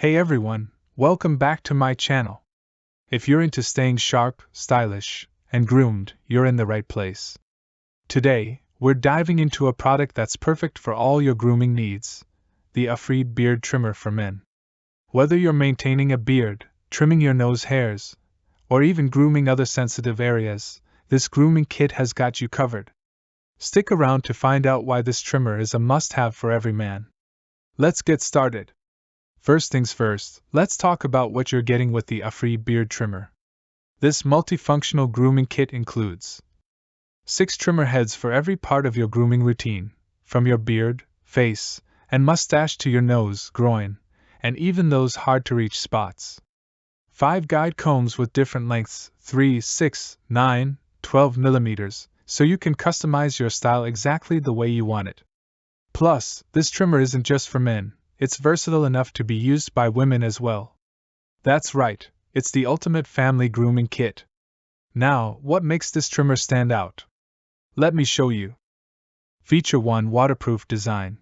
Hey everyone, welcome back to my channel. If you're into staying sharp, stylish, and groomed, you're in the right place. Today, we're diving into a product that's perfect for all your grooming needs, the Ufree Beard Trimmer for men. Whether you're maintaining a beard, trimming your nose hairs, or even grooming other sensitive areas, this grooming kit has got you covered. Stick around to find out why this trimmer is a must-have for every man. Let's get started. First things first, let's talk about what you're getting with the Ufree Beard Trimmer. This multifunctional grooming kit includes 6 trimmer heads for every part of your grooming routine, from your beard, face, and mustache to your nose, groin, and even those hard-to-reach spots. 5 guide combs with different lengths, 3, 6, 9, 12 millimeters, so you can customize your style exactly the way you want it. Plus, this trimmer isn't just for men. It's versatile enough to be used by women as well. That's right, it's the ultimate family grooming kit. Now, what makes this trimmer stand out? Let me show you. Feature 1: Waterproof design.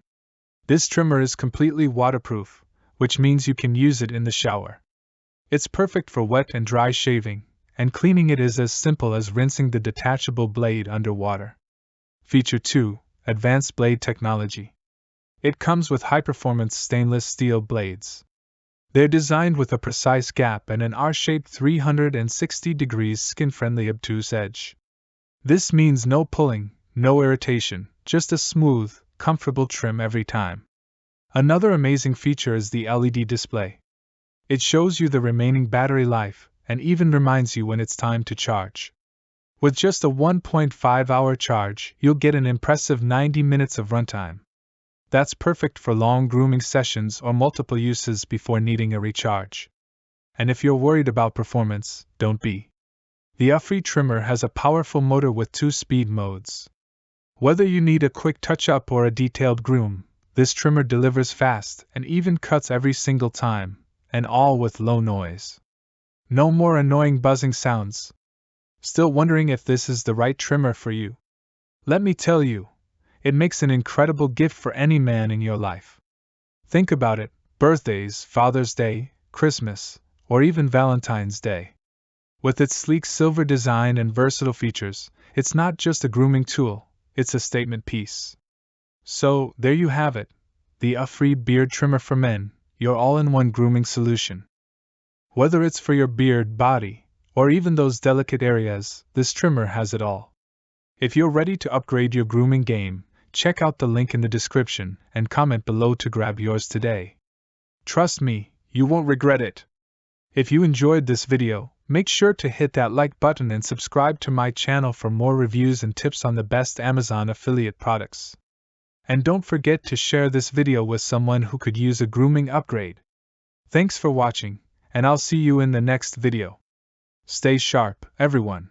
This trimmer is completely waterproof, which means you can use it in the shower. It's perfect for wet and dry shaving, and cleaning it is as simple as rinsing the detachable blade under water. Feature 2: Advanced blade technology. It comes with high-performance stainless steel blades. They're designed with a precise gap and an R-shaped 360 degrees skin-friendly obtuse edge. This means no pulling, no irritation, just a smooth, comfortable trim every time. Another amazing feature is the LED display. It shows you the remaining battery life and even reminds you when it's time to charge. With just a 1.5-hour charge, you'll get an impressive 90 minutes of runtime. That's perfect for long grooming sessions or multiple uses before needing a recharge. And if you're worried about performance, don't be. The Ufree trimmer has a powerful motor with 2 speed modes. Whether you need a quick touch-up or a detailed groom, this trimmer delivers fast and even cuts every single time, and all with low noise. No more annoying buzzing sounds. Still wondering if this is the right trimmer for you? Let me tell you. It makes an incredible gift for any man in your life. Think about it: birthdays, Father's Day, Christmas, or even Valentine's Day. With its sleek silver design and versatile features, it's not just a grooming tool, it's a statement piece. So, there you have it, the Ufree Beard Trimmer for men, your all-in-one grooming solution. Whether it's for your beard, body, or even those delicate areas, this trimmer has it all. If you're ready to upgrade your grooming game, check out the link in the description and comment below to grab yours today. Trust me, you won't regret it. If you enjoyed this video, make sure to hit that like button and subscribe to my channel for more reviews and tips on the best Amazon affiliate products. And don't forget to share this video with someone who could use a grooming upgrade. Thanks for watching, and I'll see you in the next video. Stay sharp, everyone.